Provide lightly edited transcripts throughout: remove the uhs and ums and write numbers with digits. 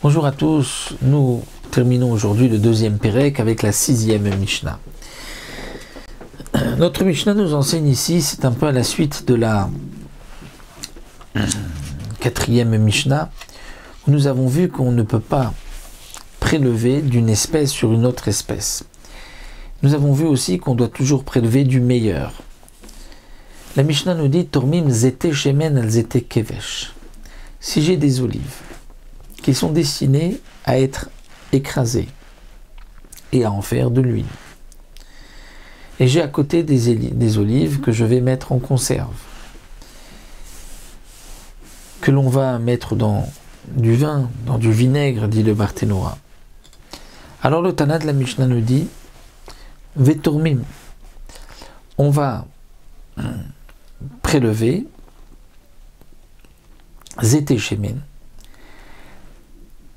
Bonjour à tous, nous terminons aujourd'hui le deuxième Pérec avec la 6e Mishnah. Notre Mishnah nous enseigne ici, c'est un peu à la suite de la 4e Mishnah, où nous avons vu qu'on ne peut pas prélever d'une espèce sur une autre espèce. Nous avons vu aussi qu'on doit toujours prélever du meilleur. La Mishnah nous dit Tormim zete shemen al zete kevesh. Si j'ai des olives qui sont destinées à être écrasées et à en faire de l'huile, et j'ai à côté des olives que je vais mettre en conserve, que l'on va mettre dans du vin, dans du vinaigre, dit le Barthénoa. Alors le Tana de la Mishnah nous dit Vetormim, on va prélever zete shemen,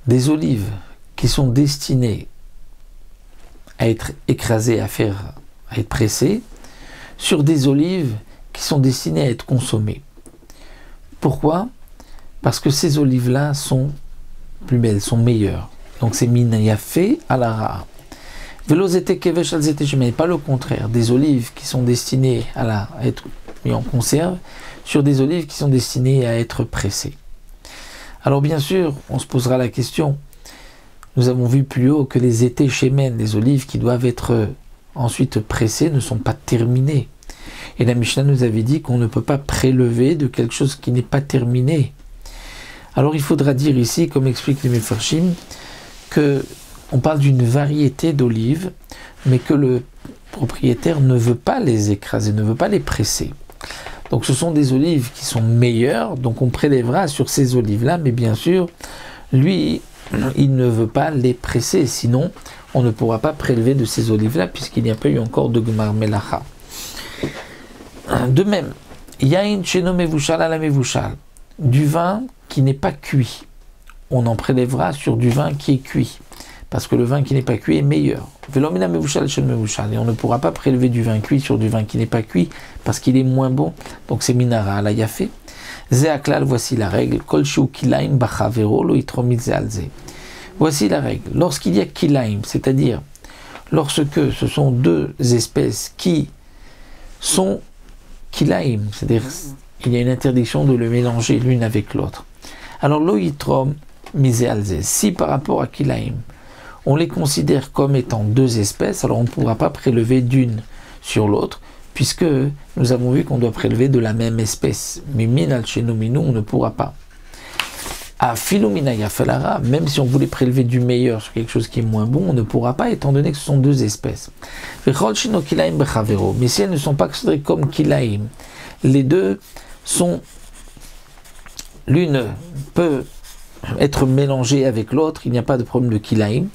des olives qui sont destinées à être écrasées, à être pressées, sur des olives qui sont destinées à être consommées. Pourquoi? Parce que ces olives-là sont plus belles, sont meilleures. Donc c'est minayafé à la ra'a. Velo zete kevesh al zete shemen, pas le contraire, des olives qui sont destinées à être mises en conserve, sur des olives qui sont destinées à être pressées. Alors bien sûr, on se posera la question, nous avons vu plus haut que les étés shemen, les olives qui doivent être ensuite pressées, ne sont pas terminées. Et la Mishnah nous avait dit qu'on ne peut pas prélever de quelque chose qui n'est pas terminé. Alors il faudra dire ici, comme explique les Mefarshim, qu'on parle d'une variété d'olives, mais que le propriétaire ne veut pas les écraser, ne veut pas les presser. Donc ce sont des olives qui sont meilleures, donc on prélèvera sur ces olives-là, mais bien sûr, lui, il ne veut pas les presser, sinon on ne pourra pas prélever de ces olives-là, puisqu'il n'y a pas eu encore de Gmar Melacha. De même, Yain Sheno Mevushal ala Mevushal, du vin qui n'est pas cuit, on en prélèvera sur du vin qui est cuit, parce que le vin qui n'est pas cuit est meilleur. Velomina Mevushal Shel Mevushal, et on ne pourra pas prélever du vin cuit sur du vin qui n'est pas cuit, parce qu'il est moins bon, donc c'est Minara ala Yafé. Zeaklal, voici la règle. Kol shu kilaim bachavero lo yitromit zealze. Voici la règle. Lorsqu'il y a kilaim, c'est-à-dire lorsque ce sont deux espèces qui sont kilaim, c'est-à-dire il y a une interdiction de le mélanger l'une avec l'autre. Alors lo yitrom mizealze. Si par rapport à kilaim, on les considère comme étant deux espèces, alors on ne pourra pas prélever d'une sur l'autre, puisque nous avons vu qu'on doit prélever de la même espèce. Mais minal shenominu, on ne pourra pas. À filomina yafelara, même si on voulait prélever du meilleur sur quelque chose qui est moins bon, on ne pourra pas, étant donné que ce sont deux espèces. Mais si elles ne sont pas considérées comme kilaim, les deux sont, l'une peut être mélangée avec l'autre, il n'y a pas de problème de kilaim.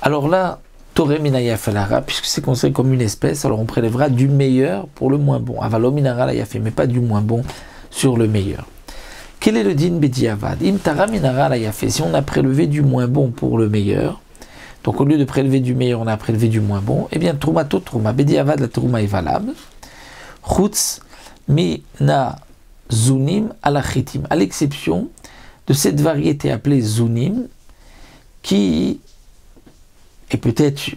Alors là, Toremina falara, puisque c'est considéré comme une espèce, alors on prélèvera du meilleur pour le moins bon. Avalominara la yafé, mais pas du moins bon sur le meilleur. Quel est le din bediavad? Im tara minara la yafé, si on a prélevé du moins bon pour le meilleur, donc au lieu de prélever du meilleur, on a prélevé du moins bon, eh bien trumato truma, bediavad la truma est valable. Chutz mina zunim alachitim, à l'exception de cette variété appelée zunim, qui et peut-être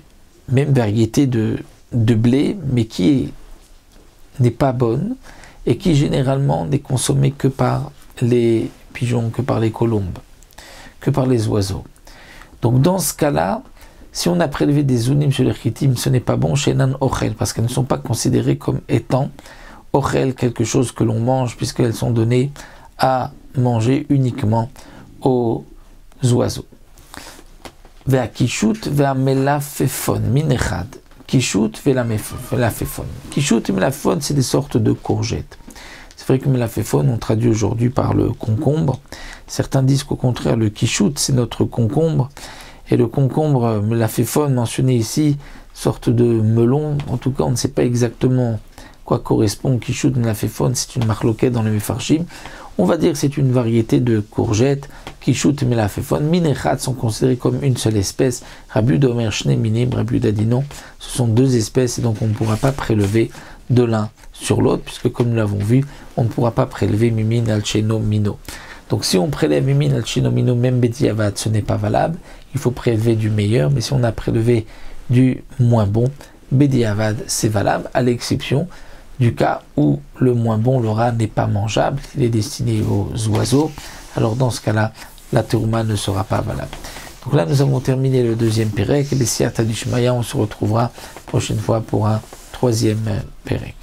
même variété de blé, mais qui n'est pas bonne et qui généralement n'est consommée que par les pigeons, que par les colombes, que par les oiseaux. Donc dans ce cas-là, si on a prélevé des zunim sur les chitim, ce n'est pas bon chez Nan Ochel, parce qu'elles ne sont pas considérées comme étant Ochel, quelque chose que l'on mange, puisqu'elles sont données à manger uniquement aux oiseaux. Vea kishut vea melafefon minechad. Kishut vea melafefon. Kishut et melafefon, c'est des sortes de courgettes. C'est vrai que melafefon, on traduit aujourd'hui par le concombre. Certains disent qu'au contraire, le kishut, c'est notre concombre. Et le concombre melafefon, mentionné ici, sorte de melon. En tout cas, on ne sait pas exactement quoi correspond kishut melafefon. C'est une marloquette dans le Mefarshim. On va dire que c'est une variété de courgettes. Kishut melafefon, minechad sont considérés comme une seule espèce. Rabbi d'Omer Shne Minim, Rabbi dit non, ce sont deux espèces et donc on ne pourra pas prélever de l'un sur l'autre, puisque comme nous l'avons vu, on ne pourra pas prélever mimin al sheno mino. Donc si on prélève Mimin al-Chinomino, même Bediavad, ce n'est pas valable. Il faut prélever du meilleur, mais si on a prélevé du moins bon, Bediavad, c'est valable, à l'exception du cas où le moins bon, le rat, n'est pas mangeable, il est destiné aux oiseaux. Alors dans ce cas-là, la terouma ne sera pas valable. Donc là, nous avons terminé le deuxième Pérec, et les Siyata du Shmaya, on se retrouvera la prochaine fois pour un troisième Pérec.